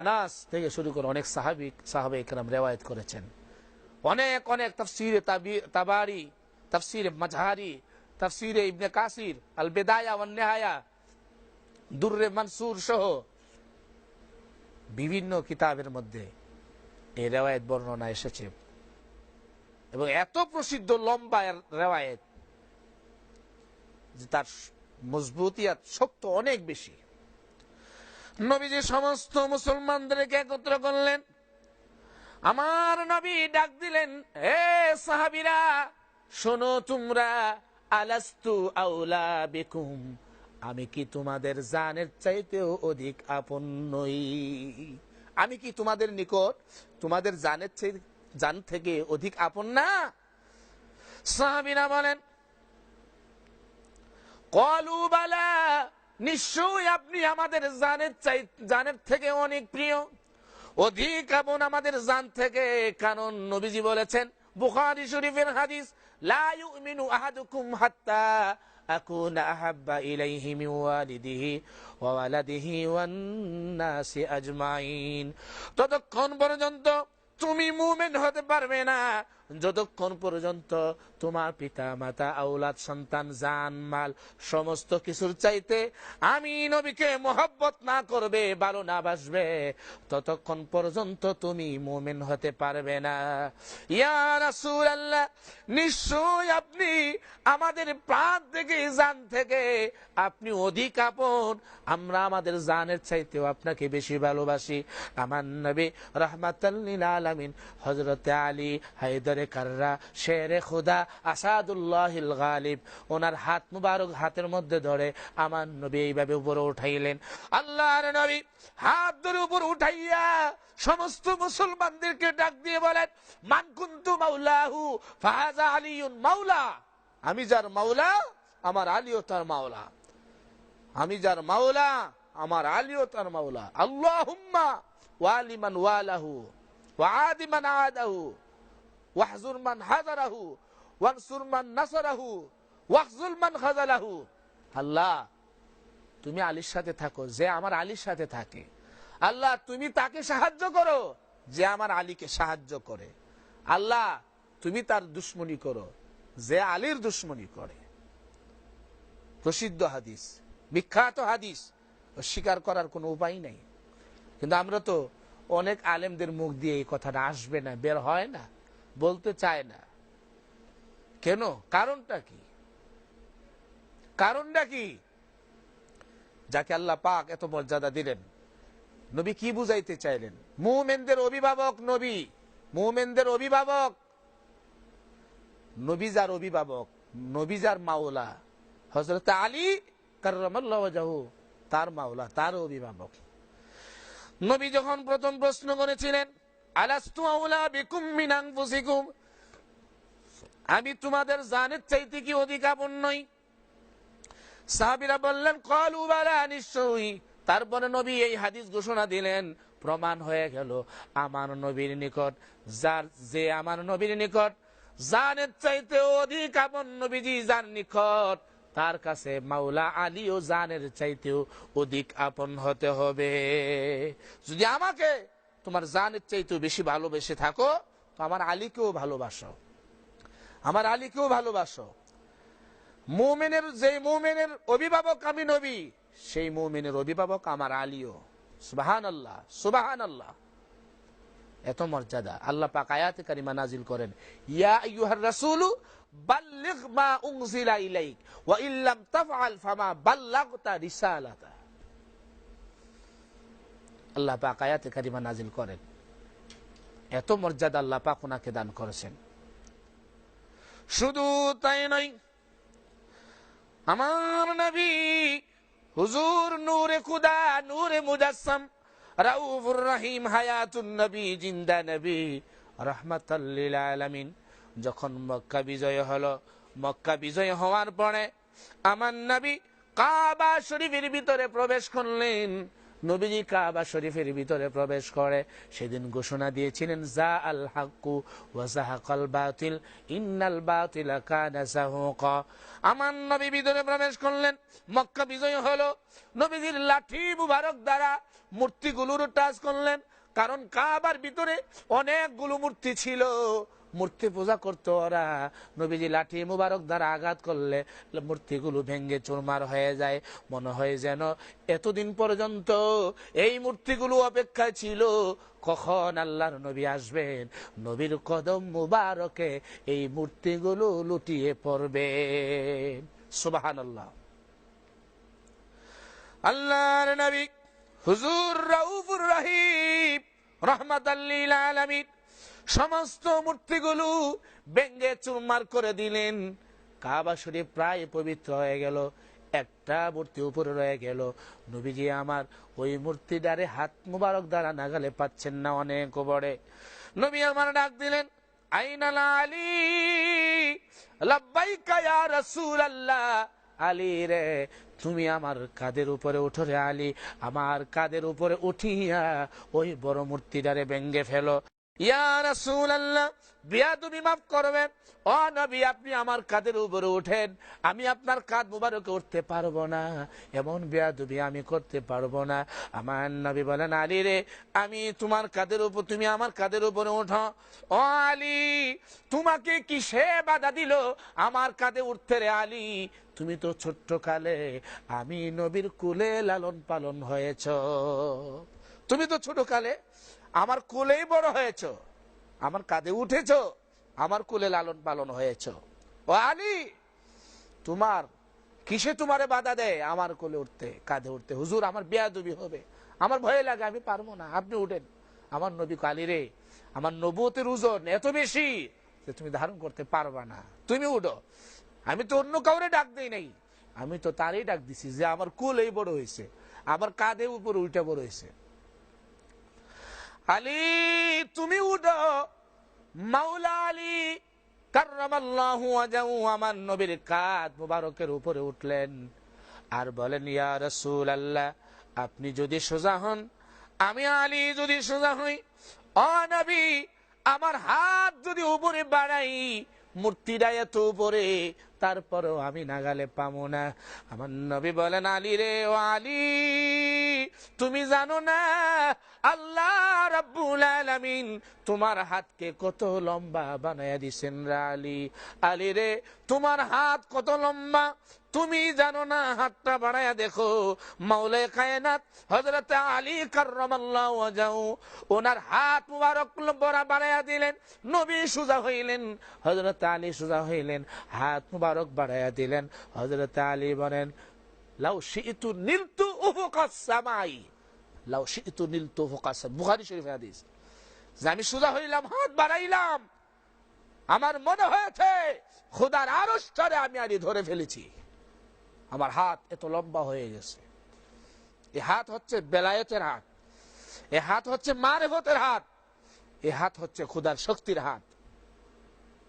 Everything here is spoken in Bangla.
আনাস থেকে শুরু করে অনেক সাহাবে ইকরাম রিওয়ায়াত করেছেন। অনেক অনেক তাফসীরে তাবারি, তাফসীরে মাজহারি, তাফসীরে ইবনে কাসির, আল বিদায়া ওয়ান নিহায়া, দুররে মানসুর সহ বিভিন্ন কিতাবের মধ্যে এই রিওয়ায়াত বর্ণনা এসেছে এবং এত প্রসিদ্ধ লম্বা রিওয়ায়াত যে তার মজবুতিয়াত শক্ত অনেক বেশি। নবীজি সমস্ত মুসলমানদেরকে একত্র করলেন। আমার নবী ডাক দিলেন, হে সাহাবীরা শোনো তোমরা, আলাস্তু আউলা বিকুম, আমি কি তোমাদের জানের চাইতেও অধিক আপন নই? আমি কি তোমাদের নিকট তোমাদের জান থেকে অধিক আপন না? সাহাবীরা বলেন, ক্বালু বালা, নিশ্চয়ই আপনি আমাদের জানের থেকে অনেক প্রিয়, অধিক আপন আমাদের জান থেকে। কারণ নবীজি বলেছেন বুখারী শরীফের হাদিস, লা ইউমিনু আহাদুকুম হাত্তা আকুনা আহাব্বা ইলাইহি মিন ওয়ালিদিহি ওয়া ওয়ালাদিহি ওয়ান নাসি আজমাইন। ততক্ষণ পর্যন্ত তুমি মুমিন হতে পারবে না যতক্ষণ পর্যন্ত তোমার পিতা মাতা আওলাদ সন্তান জান মাল সমস্ত কিছুর চাইতে আমি নবীকে মহব্বত না করবে, ভালো না বাসবে, ততক্ষণ পর্যন্ত তুমি মুমিন হতে পারবে না। ইয়া রাসূলুল্লাহ, নিশ্চয় আপনি আমাদের প্রাণ থেকে জান থেকে আপনি অধিক আপন, আমরা আমাদের জানের চাইতেও আপনাকে বেশি ভালোবাসি। আমার নবী রাহমাতাল লিল আলামিন হযরত আলী হায়দারে কাররা শেরে খোদা আসাদুল্লাহিল গালিব, ওনার হাত মুবারক হাতের মধ্যে ধরে আমার নবী এইভাবে উপরে উঠাইলেন। আল্লাহর নবী হাত ধরে উপর উঠাইয়া সমস্ত মুসলমানদেরকে ডাক দিয়ে বলেন, মান কুনতু মাওলাহু ফাহাযা আলিয়ুন মাওলা, আমি যার মাওলা আমার আলীও তার মাওলা, আমি যার মাওলা আমার আলীও তার মাওলা। আল্লাহুম্মা ওয়ালি মান ওয়ালাহু ওয়া আদি মান আদাহু ওয়াহজুর মান হাজারাহু ওয়ানসুর মান নাসারাহু ওয়াখজুল মান খাযালাহু। আল্লাহ তুমি আলীর সাথে থাকো যে আমার আলীর সাথে থাকে, আল্লাহ তুমি তাকে সাহায্য করো যে আমার আলীকে সাহায্য করে, আল্লাহ তুমি তার দুশমনি করো যে আলীর দুশমনি করে। প্রসিদ্ধ হাদিস, বিখ্যাত হাদিস, স্বীকার করার কোনো উপায় নাই। কিন্তু আমরা তো অনেক আলেমদের মুখ দিয়ে এই কথাটা আসবে না, বের হয় না, বলতে চায় না। কেন? কারণটা কি? কারণটা কি? যাকে আল্লাহ পাক এত মর্যাদা দিলেন, নবী কি বুঝাইতে চাইলেন? মুমিনদের অভিভাবক নবী, মুমিনদের অভিভাবক নবী, যার অভিভাবক নবী, যার মাওলা হযরত আলী কাররামাল্লাহু ওয়াজহু, তার মাওলা, তার অভিভাবক। নবী যখন প্রথম প্রশ্ন করেছিলেন, আলাস্তু আউলা বিকুম মিন আনফুসিকুম, আমি তোমাদের জানের চাইতে কি অধিক আপন নই? সাহাবীরা বললেন, ক্বালু বালা, নিশ্চয়ই। তারপরে নবী এই হাদিস ঘোষণা দিলেন, প্রমাণ হয়ে গেল আমার নবীর নিকট যে আমার নবীর নিকট জানের চাইতে অধিক আপন, নবীজি যার নিকট, তার কাছে মাওলা আলী ও জানের চাইতেও অধিক আপন হতে হবে। যদি আমাকে তোমার জানের চাইতেও বেশি ভালোবেসে থাকো তো আমার আলীকেও ভালোবাসো, আমার আলীকেও ভালোবাসো। মুমিনের যে মুমিনের অভিভাবক আমি নবী, সেই মুমিনের অভিভাবক আমার আলীও। সুবহানাল্লাহ, সুবহানাল্লাহ, এত মর্যাদা। আল্লাহ পাক আয়াতে কারিমা নাজিল করেন, ইয়া আইয়ুহার রাসূলু বাল্লিগ মা উনজিলা ইলাইক ওয়া ইল্লাম তাফআল ফামা বাল্লাগতা রিসালাতা। আল্লাহ পাক আয়াতে কারিমা নাজিল করেন, এত মর্যাদা আল্লাহ পাক ওনাকে দান করেছেন। শুধু তাই নয়, আমার নবী হুজুর নূরে খুদা, নূরে মুজাসসাম, রাউফুর রহিম, হায়াতুন নবী, জিন্দা নবী, রাহমাতাল লিল আলামিন, যখন মক্কা বিজয় হলো, মক্কা বিজয় হওয়ার পরে আমার নবী কাবা শরীফের ভিতরে প্রবেশ করলেন। নবীজি কাবা শরীফের ভিতরে প্রবেশ করে সেদিন ঘোষণা দিয়েছিলেন জা আল হাক্কু ওয়া যাহাকাল বাতিল ইন্নাল বাতিলা কানা যাহুকা। আমার নবী ভিতরে প্রবেশ করলেন, মক্কা বিজয় হলো। নবীজির লাঠি মুবারক দ্বারা মূর্তিগুলোর টাচ করলেন, কারণ কাবার ভিতরে অনেকগুলো মূর্তি ছিল, মূর্তি পূজা করতো ওরা। নবীজি লাঠি মুবারক দ্বারা আঘাত করলে মূর্তিগুলো ভেঙ্গে চুরমার হয়ে যায়। মনে হয় যেন এতদিন পর্যন্ত এই মূর্তিগুলো অপেক্ষায় ছিল কখন আল্লাহর নবী আসবেন, নবীর কদম মুবারকে এই মূর্তিগুলো লুটিয়ে পড়বে। সুবহানাল্লাহ। আল্লাহর নবী হুজুর রাউফুর রহিম রাহমাতাল লিল আলামিন সমস্ত মূর্তিগুলো ভেঙ্গে চুরমার করে দিলেন। কাবা শরীফ প্রায় পবিত্র হয়ে গেল, একটা মূর্তি উপরে রয়ে গেল। নবীজি আমার ওই মূর্তিটারে হাত মুবারক দ্বারা নাগালে পাচ্ছেন না, অনেক বড়ে। নবী আমার ডাক দিলেন, আইনাল আলী, লাব্বাইকা ইয়া রাসূলুল্লাহ। আলী রে, তুমি আমার কাঁধের উপরে উঠো রে আলী, আমার কাঁধের উপরে উঠিয়া ওই বড় মূর্তিটারে ভেঙ্গে ফেলো। ইয়া রাসূলুল্লাহ, বেয়াদবি মাফ করবেন, ও নবী আপনি আমার কাঁধের উপরে উঠেন, আমি আপনার কাঁধ মুবারকে উঠতে পারবো না, এমন বেয়াদবি আমি করতে পারবো না। আমার নবী বলেন, আলী রে, আমি তোমার কাঁধের উপর, তুমি আমার কাঁধের উপরে উঠো। ও আলী, তোমাকে কিসে বাধা দিল আমার কাঁধে উঠতে রে আলী? তুমি তো ছোট্ট কালে আমি নবীর কুলে লালন পালন হয়েছ, তুমি তো ছোট কালে আমার কোলেই বড় হয়েছ, আমার কাঁধে উঠেছ, আমার কোলে লালন পালন হয়েছ। ও আলী, তোমার কিসে তোমারে বাধা দেয় আমার কোলে উঠতে, কাঁধে উঠতে? হুজুর আমার বেয়াদবি হবে, আমার ভয় লাগে, আমি পারবো না, আপনি উঠেন। আমার নবী আলী রে, আমার নবুয়তের ওজন এত বেশি যে তুমি ধারণ করতে পারবা না, তুমি উঠো। আমি তো অন্য কাউরে ডাক দেই নাই, আমি তো তারই ডাক দিছি যে আমার কোলেই বড় হয়েছে, আমার কাঁধে উপরে উল্টা বড় হয়েছে। আলী তুমি উঠো। মাওলা আলী কাররামাল্লাহু ওয়াজহু আমার নবীর কাঁধ মুবারকের উপরে উঠলেন আর বলেন, ইয়া রাসূলুল্লাহ, আপনি যদি সোজা হন, আমি আলী যদি সোজা হই, ও নবী আমার হাত যদি উপরে বাড়াই, মূর্তিটা এত উপরে, তারপরেও আমি নাগালে পাবো না। আমার নবী বলেন, আলী রে, ও আলী তুমি জানো না আল্লাহ রাব্বুল আলামিন তোমার হাতকে কত লম্বা বানায়া দিছেন রে আলী। আলী রে, তোমার হাত কত লম্বা তুমি জানো না, হাতটা বাড়ায়া দেখো। মাওলায়ে কায়নাত হযরত আলী কাররামাল্লাহু ওয়াজহু ওনার হাত মুবারক বাড়ায়া দিলেন, নবী সোজা হইলেন, হযরত আলী সোজা হইলেন, হাত মুবারক বাড়ায়া দিলেন। হযরত আলী বলেন, লাউ শিইতু নিলতু উফুকাস সামাই, লাউ শিইতু নিলতু উফুকাস সামাই। বুখারী শরীফের হাদিস। যে আমি সোজা হইলাম, হাত বাড়াইলাম, আমার মনে হয়েছে খোদার আরশটারে আমি আলী ধরে ফেলেছি, আমার হাত এত লম্বা হয়ে গেছে। এই হাত হচ্ছে বেলায়েতের হাত, এই হাত হচ্ছে মারিফতের হাত, এই হাত হচ্ছে খোদার শক্তির হাত।